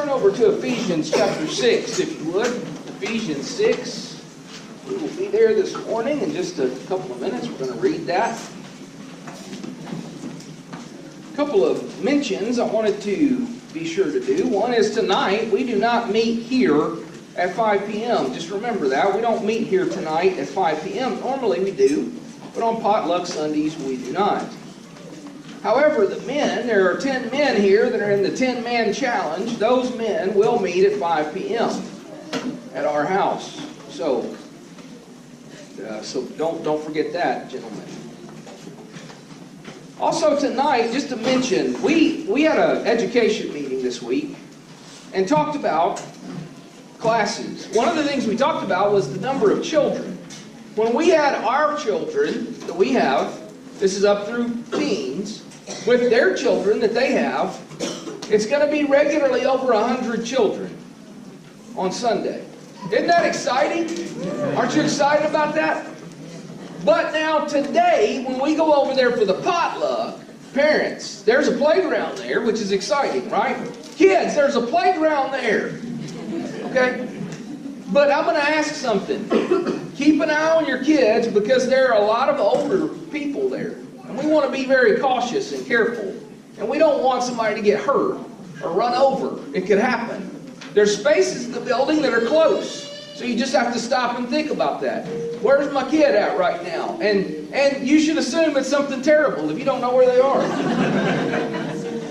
turn over to Ephesians chapter 6, if you would. Ephesians 6. We will be there this morning in just a couple of minutes. We're going to read that. A couple of mentions I wanted to be sure to do. One is tonight, we do not meet here at 5 p.m. Just remember that. We don't meet here tonight at 5 p.m. Normally we do, but on potluck Sundays we do not. However, the men, there are 10 men here that are in the 10-man challenge. Those men will meet at 5 p.m. at our house. So don't forget that, gentlemen. Also tonight, just to mention, we had an education meeting this week and talked about classes. One of the things we talked about was the number of children. When we had our children that we have, this is up through teens, with their children that they have, it's going to be regularly over 100 children on Sunday. Isn't that exciting? Aren't you excited about that? But now today, when we go over there for the potluck, parents, there's a playground there, which is exciting, right? Kids, there's a playground there. Okay? But I'm going to ask something. Keep an eye on your kids because there are a lot of older people there. And we want to be very cautious and careful. And we don't want somebody to get hurt or run over. It could happen. There's spaces in the building that are close. So you just have to stop and think about that. Where's my kid at right now? And you should assume it's something terrible if you don't know where they are.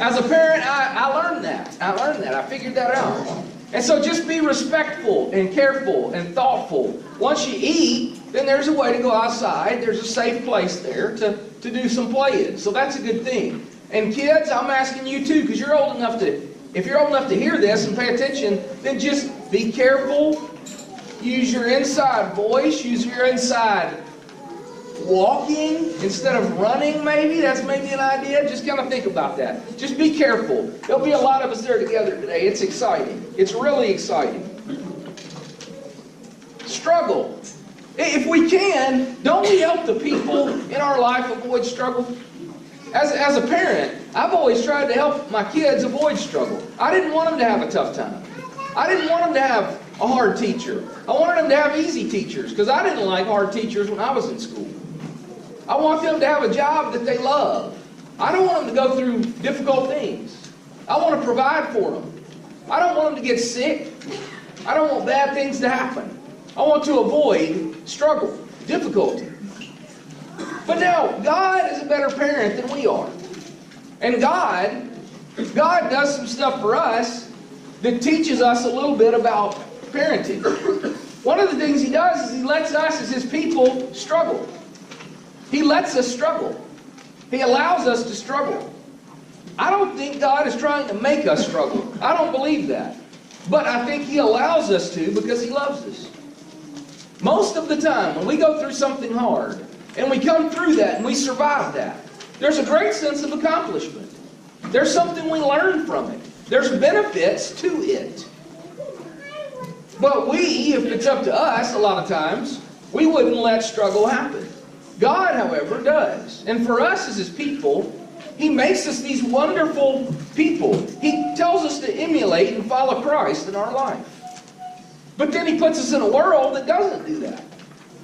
As a parent, I learned that. I figured that out. And so just be respectful and careful and thoughtful. Once you eat, then there's a way to go outside. There's a safe place there to do some play in. So that's a good thing. And kids, I'm asking you too, because you're old enough to, if you're old enough to hear this and pay attention, then just be careful. Use your inside voice. Use your inside walking instead of running maybe. That's maybe an idea. Just kind of think about that. Just be careful. There'll be a lot of us there together today. It's exciting. It's really exciting. Struggle. If we can, don't we help the people in our life avoid struggle? As a parent, I've always tried to help my kids avoid struggle. I didn't want them to have a tough time. I didn't want them to have a hard teacher. I wanted them to have easy teachers because I didn't like hard teachers when I was in school. I want them to have a job that they love. I don't want them to go through difficult things. I want to provide for them. I don't want them to get sick. I don't want bad things to happen. I want to avoid struggle, difficulty. But now, God is a better parent than we are. And God does some stuff for us that teaches us a little bit about parenting. One of the things He does is He lets us as His people struggle. He lets us struggle. He allows us to struggle. I don't think God is trying to make us struggle. I don't believe that. But I think He allows us to because He loves us. Most of the time, when we go through something hard, and we come through that, and we survive that, there's a great sense of accomplishment. There's something we learn from it. There's benefits to it. But we, if it's up to us, a lot of times, we wouldn't let struggle happen. God, however, does. And for us as His people, He makes us these wonderful people. He tells us to emulate and follow Christ in our life. But then He puts us in a world that doesn't do that.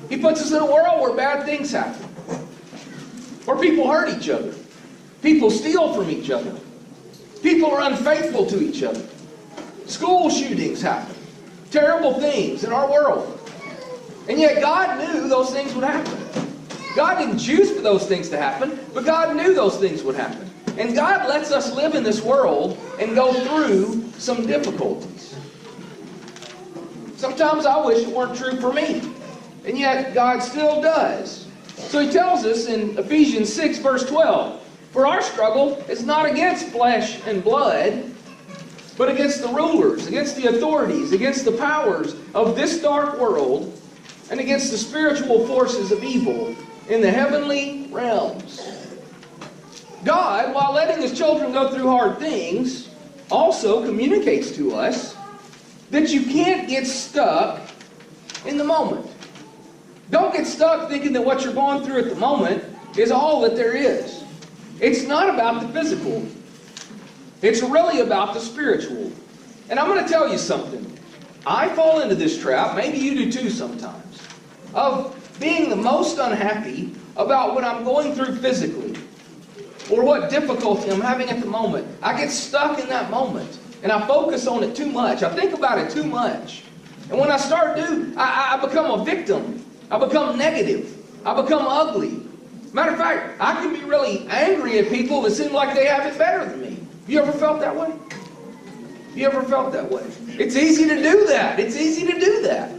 He puts us in a world where bad things happen. Where people hurt each other. People steal from each other. People are unfaithful to each other. School shootings happen. Terrible things in our world. And yet God knew those things would happen. God didn't choose for those things to happen, but God knew those things would happen. And God lets us live in this world and go through some difficulties. Sometimes I wish it weren't true for me. And yet God still does. So He tells us in Ephesians 6 verse 12, "For our struggle is not against flesh and blood, but against the rulers, against the authorities, against the powers of this dark world, and against the spiritual forces of evil in the heavenly realms." God, while letting His children go through hard things, also communicates to us that you can't get stuck in the moment. Don't get stuck thinking that what you're going through at the moment is all that there is. It's not about the physical. It's really about the spiritual. And I'm going to tell you something. I fall into this trap, maybe you do too sometimes, of being the most unhappy about what I'm going through physically or what difficulty I'm having at the moment. I get stuck in that moment and I focus on it too much. I think about it too much. And when I start to, I become a victim. I become negative. I become ugly. Matter of fact, I can be really angry at people that seem like they have it better than me. You ever felt that way? You ever felt that way? It's easy to do that. It's easy to do that.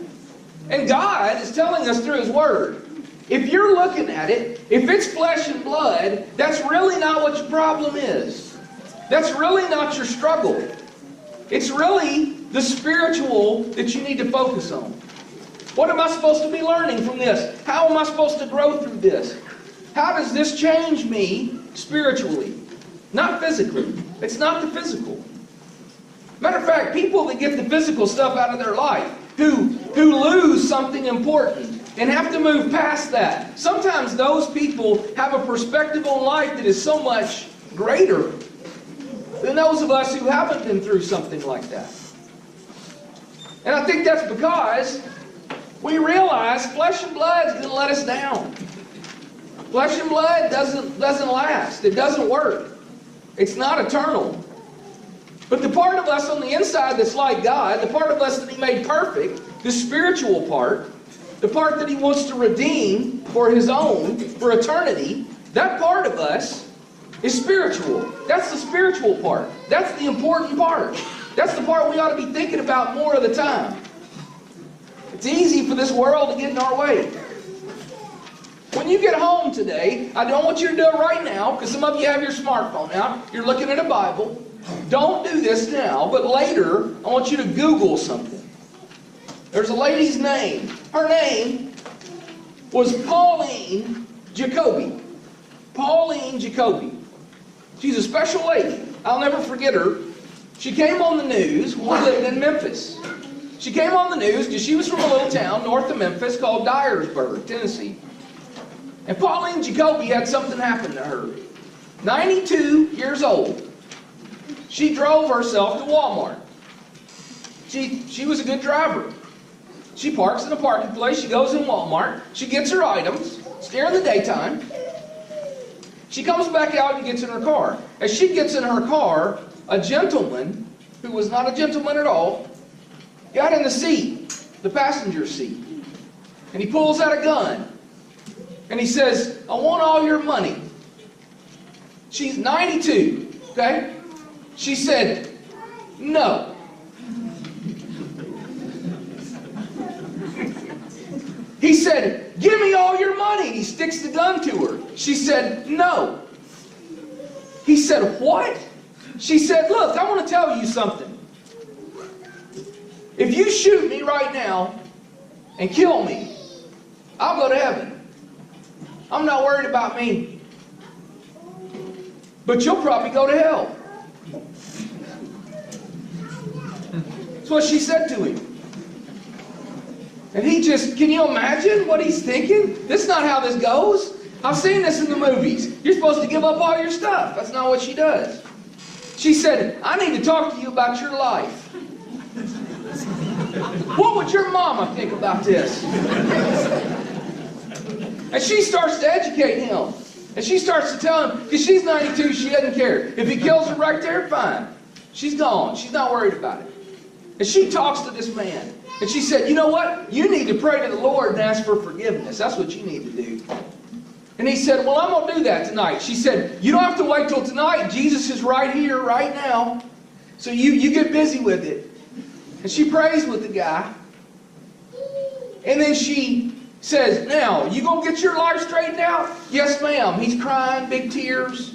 And God is telling us through His Word, if you're looking at it, if it's flesh and blood, that's really not what your problem is. That's really not your struggle. It's really the spiritual that you need to focus on. What am I supposed to be learning from this? How am I supposed to grow through this? How does this change me spiritually? Not physically. It's not the physical. Matter of fact, people that get the physical stuff out of their life, who lose something important and have to move past that, sometimes those people have a perspective on life that is so much greater than those of us who haven't been through something like that. And I think that's because we realize flesh and blood is going to let us down. Flesh and blood doesn't last. It doesn't work. It's not eternal. But the part of us on the inside that's like God, the part of us that He made perfect, the spiritual part, the part that He wants to redeem for His own, for eternity, that part of us is spiritual. That's the spiritual part. That's the important part. That's the part we ought to be thinking about more of the time. It's easy for this world to get in our way. When you get home today, I don't want you to do it right now, because some of you have your smartphone out. You're looking at a Bible. Don't do this now, but later, I want you to Google something. There's a lady's name. Her name was Pauline Jacoby. Pauline Jacoby. She's a special lady. I'll never forget her. She came on the news when we lived in Memphis. She came on the news because she was from a little town north of Memphis called Dyersburg, Tennessee. And Pauline Jacoby had something happen to her. 92 years old. She drove herself to Walmart. She was a good driver. She parks in a parking place. She goes in Walmart. She gets her items. It's during the daytime. She comes back out and gets in her car. As she gets in her car, a gentleman, who was not a gentleman at all, got in the seat, the passenger seat. And he pulls out a gun. And he says, I want all your money. She's 92, okay? She said, no. He said, give me all your money. He sticks the gun to her. She said, no. He said, what? She said, look, I want to tell you something. If you shoot me right now and kill me, I'll go to heaven. I'm not worried about me. But you'll probably go to hell. That's what she said to him. And he just, can you imagine what he's thinking? This is not how this goes. I've seen this in the movies. You're supposed to give up all your stuff. That's not what she does. She said, I need to talk to you about your life. What would your mama think about this? And she starts to educate him. And she starts to tell him, because she's 92, she doesn't care. If he kills her right there, fine. She's gone. She's not worried about it. And she talks to this man. And she said, you know what? You need to pray to the Lord and ask for forgiveness. That's what you need to do. And he said, well, I'm going to do that tonight. She said, you don't have to wait till tonight. Jesus is right here, right now. So you get busy with it. And she prays with the guy. And then she says, now, you going to get your life straightened out? Yes, ma'am. He's crying, big tears.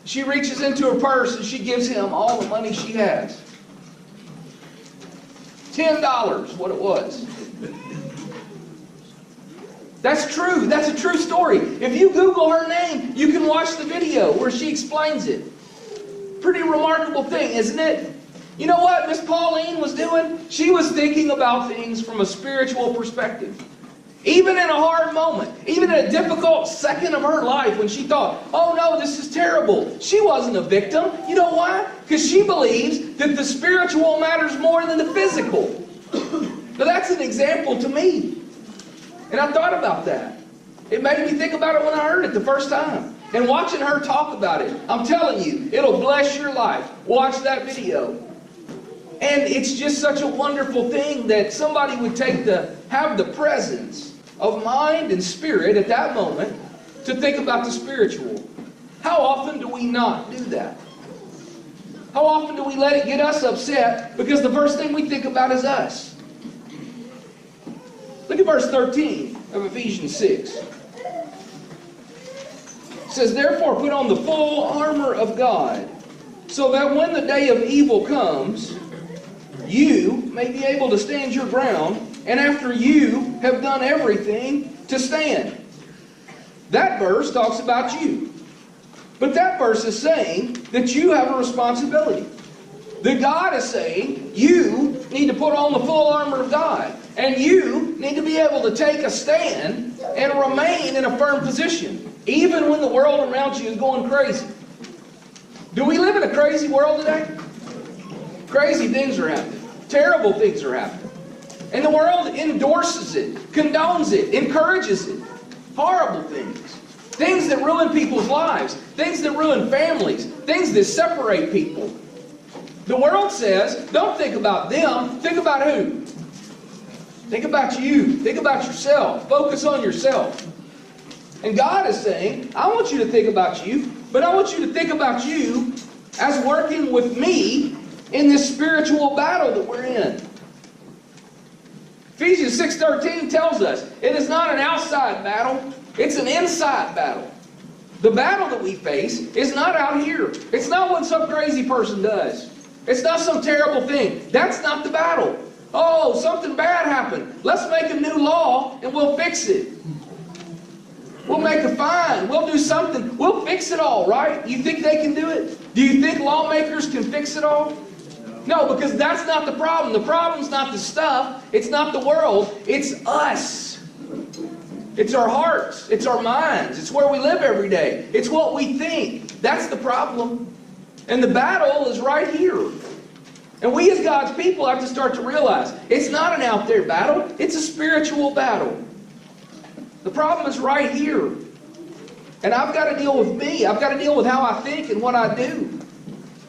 She reaches into her purse and she gives him all the money she has. $10, what it was. That's true. That's a true story. If you Google her name, you can watch the video where she explains it. Pretty remarkable thing, isn't it? You know what Miss Pauline was doing? She was thinking about things from a spiritual perspective. Even in a hard moment, even in a difficult second of her life when she thought, oh no, this is terrible. She wasn't a victim. You know why? Because she believes that the spiritual matters more than the physical. Now that's an example to me. And I thought about that. It made me think about it when I heard it the first time. And watching her talk about it, I'm telling you, it'll bless your life. Watch that video. And it's just such a wonderful thing that somebody would have the presence of mind and spirit at that moment to think about the spiritual. How often do we not do that? How often do we let it get us upset because the first thing we think about is us? Look at verse 13 of Ephesians 6. It says, therefore put on the full armor of God, so that when the day of evil comes, you may be able to stand your ground, and after you have done everything, to stand. That verse talks about you. But that verse is saying that you have a responsibility. That God is saying you need to put on the full armor of God. And you need to be able to take a stand and remain in a firm position, even when the world around you is going crazy. Do we live in a crazy world today? Crazy things are happening. Terrible things are happening. And the world endorses it, condones it, encourages it. Horrible things. Things that ruin people's lives. Things that ruin families. Things that separate people. The world says, don't think about them. Think about who? Think about you. Think about yourself. Focus on yourself. And God is saying, I want you to think about you, but I want you to think about you as working with me in this spiritual battle that we're in. Ephesians 6:13 tells us it is not an outside battle, it's an inside battle. The battle that we face is not out here. It's not what some crazy person does. It's not some terrible thing. That's not the battle. Oh, something bad happened. Let's make a new law and we'll fix it. We'll make a fine. We'll do something. We'll fix it all, right? You think they can do it? Do you think lawmakers can fix it all? No, because that's not the problem. The problem's not the stuff. It's not the world. It's us. It's our hearts. It's our minds. It's where we live every day. It's what we think. That's the problem. And the battle is right here. And we as God's people have to start to realize it's not an out there battle. It's a spiritual battle. The problem is right here. And I've got to deal with me. I've got to deal with how I think and what I do.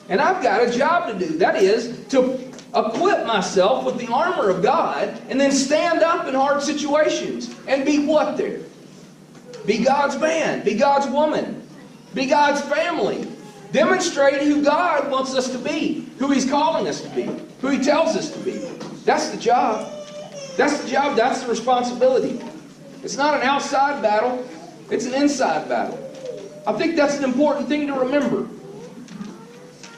And I've got a job to do. That is to equip myself with the armor of God and then stand up in hard situations and be what there? Be God's man. Be God's woman. Be God's family. Demonstrate who God wants us to be. Who He's calling us to be. Who He tells us to be. That's the job. That's the job. That's the responsibility. It's not an outside battle. It's an inside battle. I think that's an important thing to remember.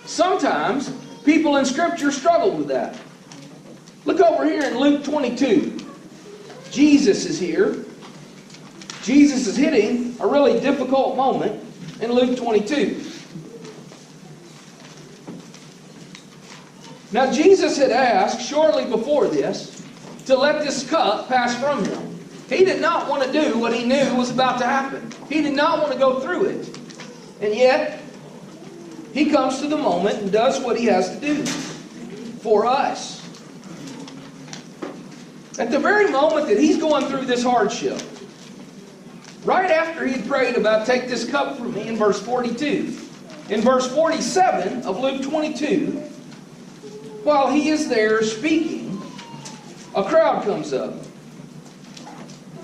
Sometimes people in Scripture struggle with that. Look over here in Luke 22. Jesus is here. Jesus is hitting a really difficult moment in Luke 22. Now Jesus had asked shortly before this to let this cup pass from Him. He did not want to do what He knew was about to happen. He did not want to go through it. And yet, He comes to the moment and does what He has to do for us. At the very moment that He's going through this hardship, right after He had prayed about take this cup from me in verse 42, in verse 47 of Luke 22, while He is there speaking, a crowd comes up.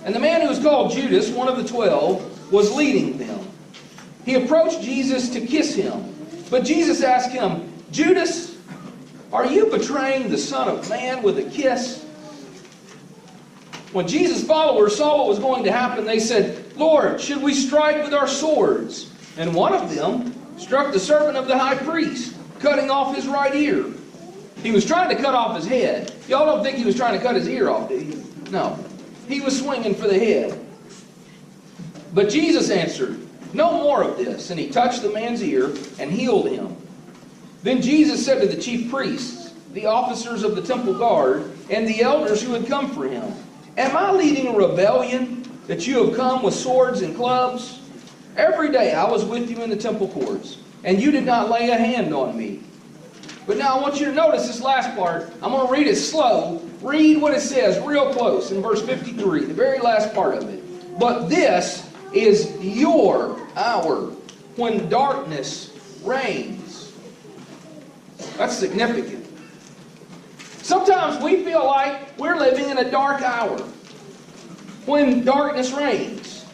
And the man who was called Judas, one of the 12, was leading them. He approached Jesus to kiss Him. But Jesus asked him, Judas, are you betraying the Son of Man with a kiss? When Jesus' followers saw what was going to happen, they said, Lord, should we strike with our swords? And one of them struck the servant of the high priest, cutting off his right ear. He was trying to cut off his head. Y'all don't think he was trying to cut his ear off, do you? No. He was swinging for the head. But Jesus answered, no more of this. And He touched the man's ear and healed him. Then Jesus said to the chief priests, the officers of the temple guard, and the elders who had come for Him, am I leading a rebellion that you have come with swords and clubs? Every day I was with you in the temple courts, and you did not lay a hand on me. But now I want you to notice this last part. I'm going to read it slow. Read what it says real close in verse 53, the very last part of it. But this is your hour when darkness reigns. That's significant. Sometimes we feel like we're living in a dark hour when darkness reigns.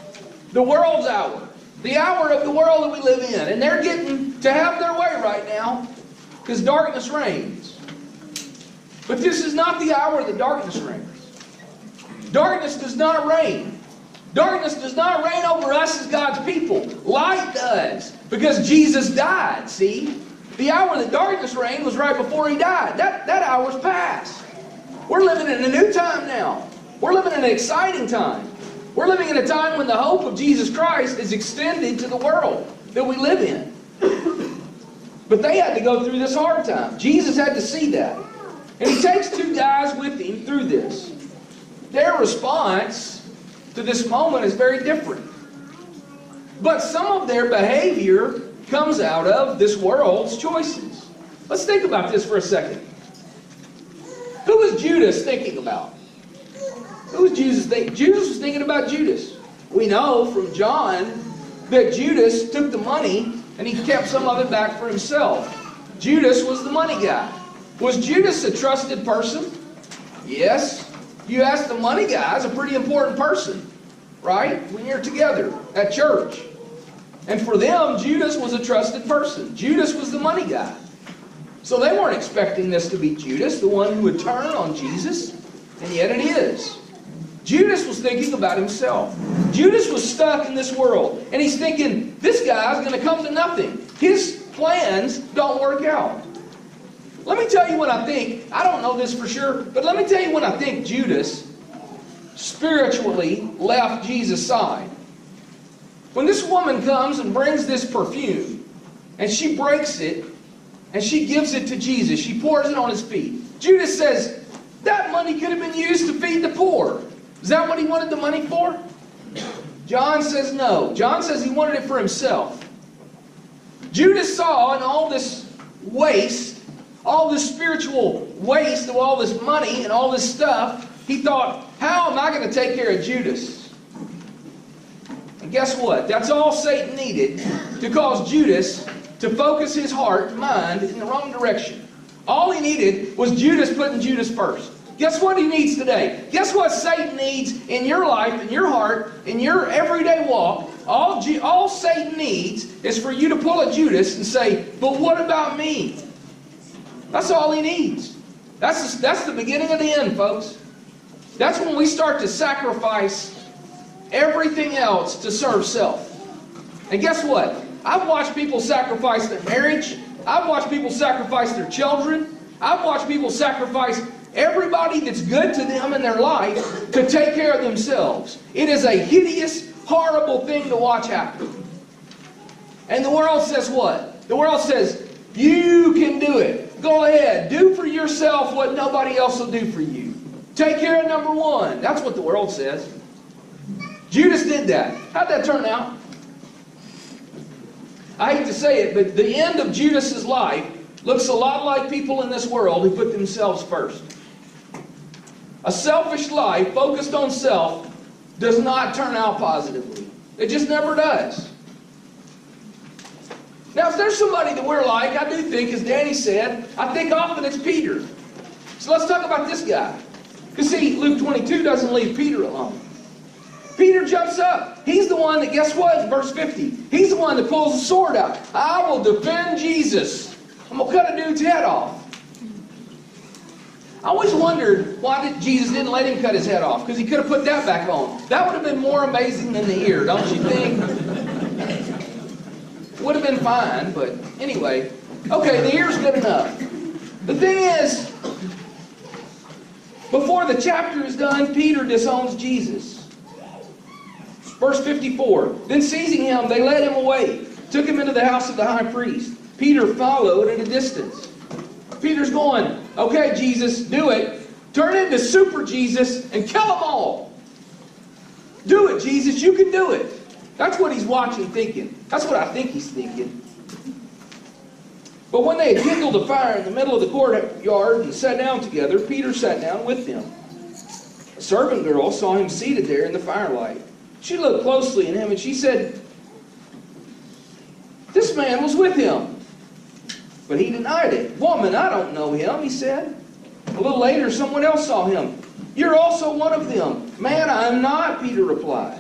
The world's hour. The hour of the world that we live in. And they're getting to have their way right now because darkness reigns. But this is not the hour that darkness reigns. Darkness does not reign. Darkness does not reign over us as God's people. Light does. Because Jesus died, see? The hour that darkness reigned was right before He died. That hour's past. We're living in a new time now. We're living in an exciting time. We're living in a time when the hope of Jesus Christ is extended to the world that we live in. But they had to go through this hard time. Jesus had to see that. And He takes two guys with Him through this. Their response to this moment is very different. But some of their behavior comes out of this world's choices. Let's think about this for a second. Who was Judas thinking about? Who was Jesus thinking? Judas was thinking about Judas. We know from John that Judas took the money and he kept some of it back for himself. Judas was the money guy. Was Judas a trusted person? Yes. You ask the money guy, is a pretty important person, right? When you're together at church. And for them, Judas was a trusted person. Judas was the money guy. So they weren't expecting this to be Judas, the one who would turn on Jesus. And yet it is. Judas was thinking about himself. Judas was stuck in this world. And he's thinking, this guy's going to come to nothing. His plans don't work out. Let me tell you what I think. I don't know this for sure, but let me tell you when I think Judas spiritually left Jesus' side. When this woman comes and brings this perfume, and she breaks it, and she gives it to Jesus, she pours it on His feet. Judas says, that money could have been used to feed the poor. Is that what he wanted the money for? John says no. John says he wanted it for himself. Judas saw in all this waste, all this spiritual waste of all this money and all this stuff, he thought, how am I going to take care of Judas? And guess what? That's all Satan needed to cause Judas to focus his heart and mind in the wrong direction. All he needed was Judas putting Judas first. Guess what he needs today? Guess what Satan needs in your life, in your heart, in your everyday walk? All Satan needs is for you to pull a Judas and say, but what about me? That's all he needs. That's the beginning of the end, folks. That's when we start to sacrifice everything else to serve self. And guess what? I've watched people sacrifice their marriage. I've watched people sacrifice their children. I've watched people sacrifice everybody that's good to them in their life to take care of themselves. It is a hideous, horrible thing to watch happen. And the world says what? The world says, you can do it. Go ahead. Do for yourself what nobody else will do for you. Take care of number one. That's what the world says. Judas did that. How'd that turn out? I hate to say it, but the end of Judas's life looks a lot like people in this world who put themselves first. A selfish life focused on self does not turn out positively. It just never does. Now, if there's somebody that we're like, I do think, as Danny said, I think often it's Peter. So let's talk about this guy. Because see, Luke 22 doesn't leave Peter alone. Peter jumps up. He's the one that, guess what? In verse 50, he's the one that pulls the sword out. I will defend Jesus. I'm going to cut a dude's head off. I always wondered why Jesus didn't let him cut his head off, because he could have put that back on. That would have been more amazing than the ear, don't you think? Would have been fine, but anyway. Okay, the ear's good enough. The thing is, before the chapter is done, Peter disowns Jesus. Verse 54, then seizing him, they led him away, took him into the house of the high priest. Peter followed at a distance. Peter's going, okay, Jesus, do it. Turn into Super Jesus and kill them all. Do it, Jesus, you can do it. That's what he's watching, thinking. That's what I think he's thinking. But when they had kindled a fire in the middle of the courtyard and sat down together, Peter sat down with them. A servant girl saw him seated there in the firelight. She looked closely at him and she said, "This man was with him." But he denied it. "Woman, I don't know him," he said. A little later, someone else saw him. "You're also one of them." "Man, I'm not," Peter replied.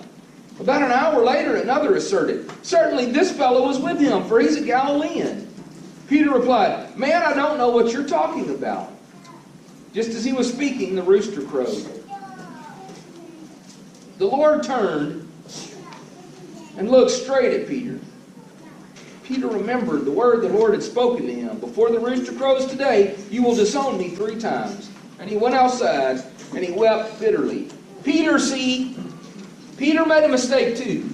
About an hour later, another asserted, "Certainly this fellow was with him, for he's a Galilean." Peter replied, "Man, I don't know what you're talking about." Just as he was speaking, the rooster crowed. The Lord turned and looked straight at Peter. Peter remembered the word the Lord had spoken to him. "Before the rooster crows today, you will disown me 3 times. And he went outside and he wept bitterly. Peter made a mistake too.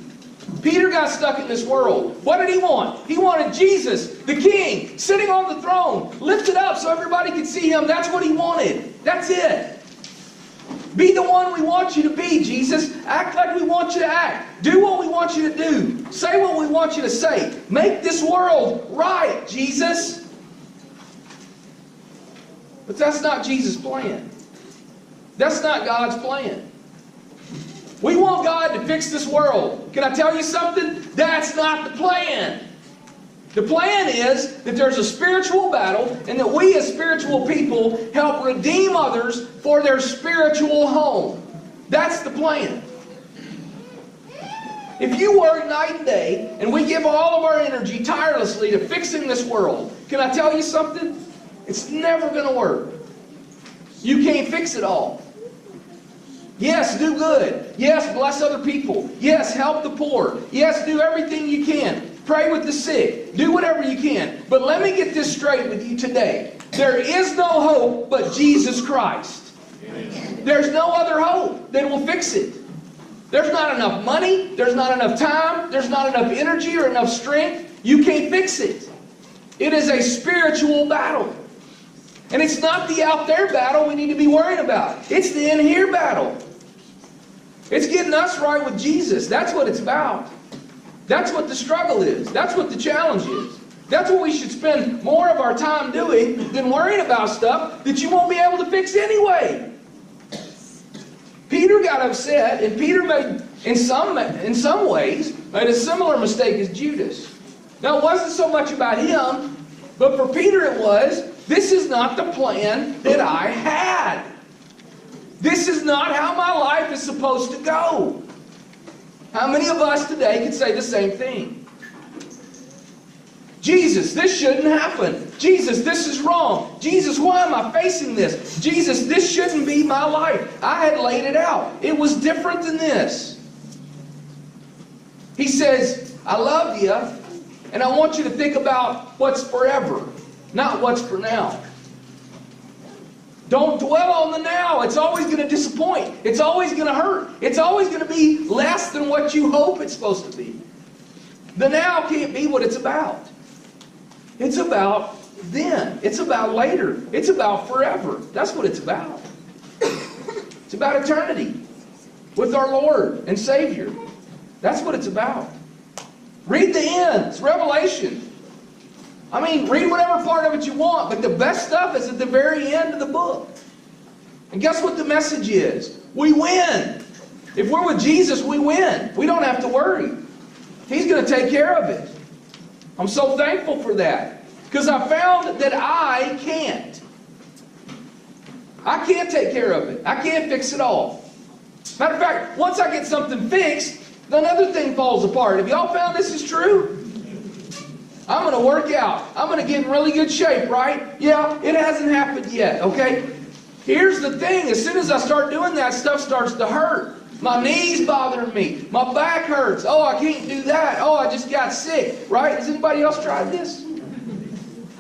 Peter got stuck in this world. What did he want? He wanted Jesus, the King, sitting on the throne, lifted up so everybody could see him. That's what he wanted. That's it. Be the one we want you to be, Jesus. Act like we want you to act. Do what we want you to do. Say what we want you to say. Make this world right, Jesus. But that's not Jesus' plan. That's not God's plan. We want God to fix this world. Can I tell you something? That's not the plan. The plan is that there's a spiritual battle and that we as spiritual people help redeem others for their spiritual home. That's the plan. If you work night and day and we give all of our energy tirelessly to fixing this world, can I tell you something? It's never going to work. You can't fix it all. Yes, do good. Yes, bless other people. Yes, help the poor. Yes, do everything you can. Pray with the sick. Do whatever you can. But let me get this straight with you today. There is no hope but Jesus Christ. Amen. There's no other hope that will fix it. There's not enough money. There's not enough time. There's not enough energy or enough strength. You can't fix it. It is a spiritual battle. And it's not the out there battle we need to be worrying about. It's the in here battle. It's getting us right with Jesus. That's what it's about. That's what the struggle is. That's what the challenge is. That's what we should spend more of our time doing than worrying about stuff that you won't be able to fix anyway. Peter got upset, and Peter made, in some ways, made a similar mistake as Judas. Now, it wasn't so much about him, but for Peter it was, this is not the plan that I had. This is not how my life is supposed to go. How many of us today could say the same thing? Jesus, this shouldn't happen. Jesus, this is wrong. Jesus, why am I facing this? Jesus, this shouldn't be my life. I had laid it out. It was different than this. He says, I love you, and I want you to think about what's forever, not what's for now. Don't dwell on the now. It's always going to disappoint. It's always going to hurt. It's always going to be less than what you hope it's supposed to be. The now can't be what it's about. It's about then. It's about later. It's about forever. That's what it's about. It's about eternity with our Lord and Savior. That's what it's about. Read the end. It's Revelation. I mean, read whatever part of it you want, but the best stuff is at the very end of the book. And guess what the message is? We win. If we're with Jesus, we win. We don't have to worry. He's going to take care of it. I'm so thankful for that. Because I found that I can't. I can't take care of it. I can't fix it all. Matter of fact, once I get something fixed, another thing falls apart. Have y'all found this is true? I'm going to work out. I'm going to get in really good shape, right? Yeah, it hasn't happened yet, okay? Here's the thing. As soon as I start doing that, stuff starts to hurt. My knees bothering me. My back hurts. Oh, I can't do that. Oh, I just got sick, right? Has anybody else tried this?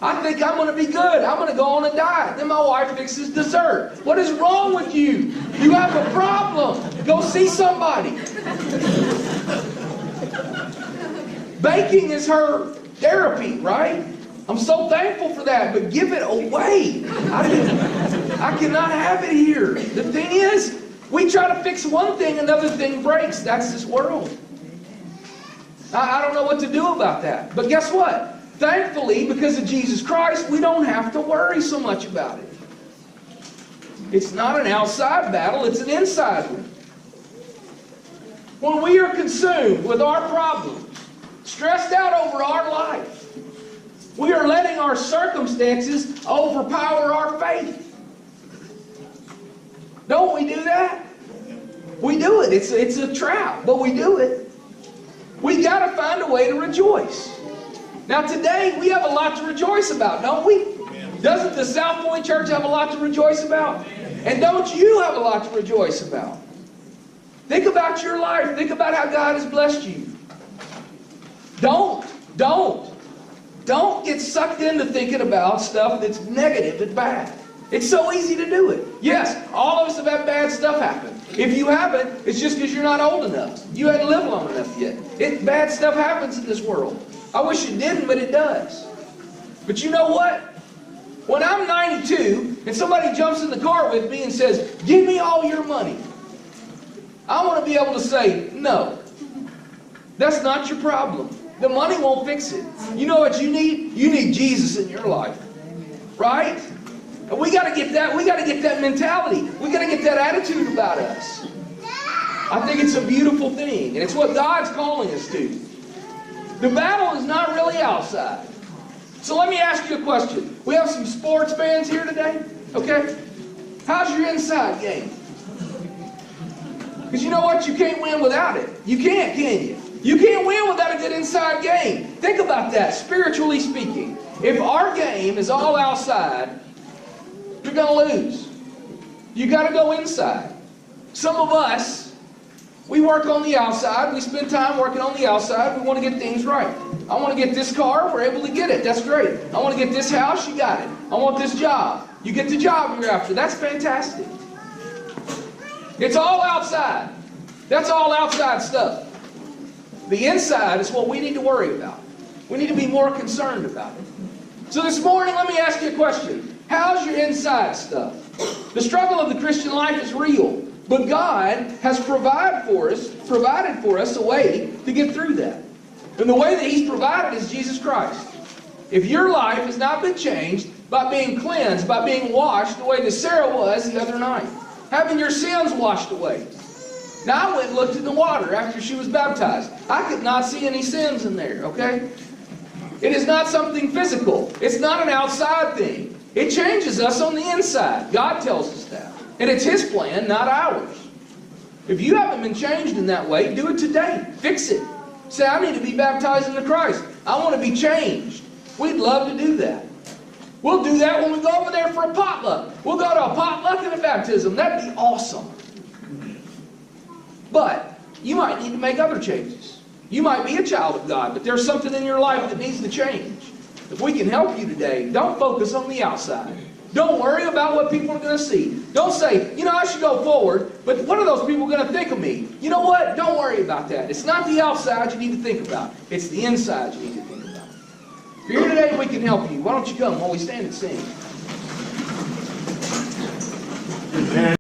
I think I'm going to be good. I'm going to go on a diet. Then my wife fixes dessert. What is wrong with you? You have a problem. Go see somebody. Baking is her therapy, right? I'm so thankful for that, but give it away. I cannot have it here. The thing is, we try to fix one thing, another thing breaks. That's this world. I don't know what to do about that. But guess what? Thankfully, because of Jesus Christ, we don't have to worry so much about it. It's not an outside battle, it's an inside one. When we are consumed with our problems, stressed out over our life, we are letting our circumstances overpower our faith. Don't we do that? We do it. It's a trap, but we do it. We got to find a way to rejoice. Now today, we have a lot to rejoice about, don't we? Doesn't the South Point Church have a lot to rejoice about? And don't you have a lot to rejoice about? Think about your life. Think about how God has blessed you. Don't get sucked into thinking about stuff that's negative and bad. It's so easy to do it. Yes, all of us have had bad stuff happen. If you haven't, it's just because you're not old enough. You hadn't lived long enough yet. Bad stuff happens in this world. I wish it didn't, but it does. But you know what? When I'm 92 and somebody jumps in the car with me and says, "Give me all your money," I want to be able to say, "No, that's not your problem. The money won't fix it. You know what you need? You need Jesus in your life." Right? And we got to get that. We got to get that mentality. We got to get that attitude about us. I think it's a beautiful thing, and it's what God's calling us to. The battle is not really outside. So let me ask you a question. We have some sports fans here today, okay? How's your inside game? Because you know what? You can't win without it. You can't, can you? You can't win without a good inside game. Think about that, spiritually speaking. If our game is all outside, you're going to lose. You got to go inside. Some of us, we work on the outside. We spend time working on the outside. We want to get things right. I want to get this car. We're able to get it. That's great. I want to get this house. You got it. I want this job. You get the job you're after. That's fantastic. It's all outside. That's all outside stuff. The inside is what we need to worry about. We need to be more concerned about it. So this morning, let me ask you a question. How's your inside stuff? The struggle of the Christian life is real, but God has provided for us a way to get through that. And the way that He's provided is Jesus Christ. If your life has not been changed by being cleansed, by being washed the way that Sarah was the other night, having your sins washed away. Now I went and looked in the water after she was baptized. I could not see any sins in there, okay? It is not something physical. It's not an outside thing. It changes us on the inside. God tells us that. And it's His plan, not ours. If you haven't been changed in that way, do it today. Fix it. Say, I need to be baptized into Christ. I want to be changed. We'd love to do that. We'll do that when we go over there for a potluck. We'll go to a potluck and a baptism. That'd be awesome. But you might need to make other changes. You might be a child of God, but there's something in your life that needs to change. If we can help you today, don't focus on the outside. Don't worry about what people are going to see. Don't say, I should go forward, but what are those people going to think of me? You know what? Don't worry about that. It's not the outside you need to think about. It's the inside you need to think about. If you're here today, we can help you. Why don't you come while we stand and sing?